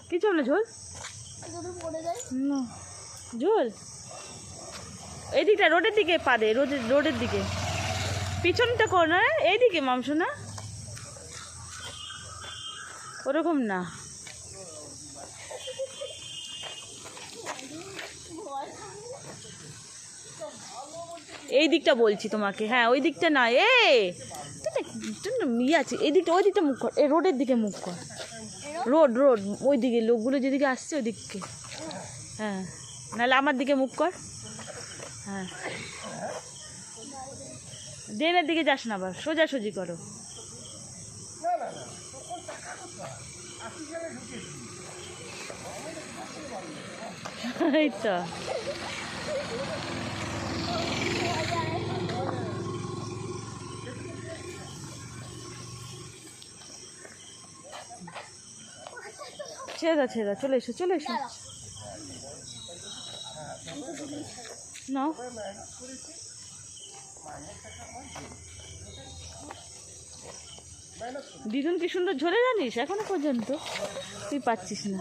কিছু না ঝোল না ঝোল এই দিকটা রোডের দিকে পাদে রোডের দিকে পিছনটা কর না এইদিকে মাংস না ওরকম না এই দিকটা বলছি তোমাকে হ্যাঁ ওই দিকটা না ইয়ে আছে এই দিকটা ওই দিকটা মুখ কর এই রোডের দিকে মুখ কর রোড ওই দিকে লোকগুলো যেদিকে আসছে ওই দিককে হ্যাঁ নাহলে আমার দিকে মুখ কর হ্যাঁ ড্রেনের দিকে যাস না আবার সোজাসুজি করো এই তো ছেড়ে চলে এসো নাও দিদুন কি সুন্দর ঝরে জানিস এখনো পর্যন্ত তুই পাচ্ছিস না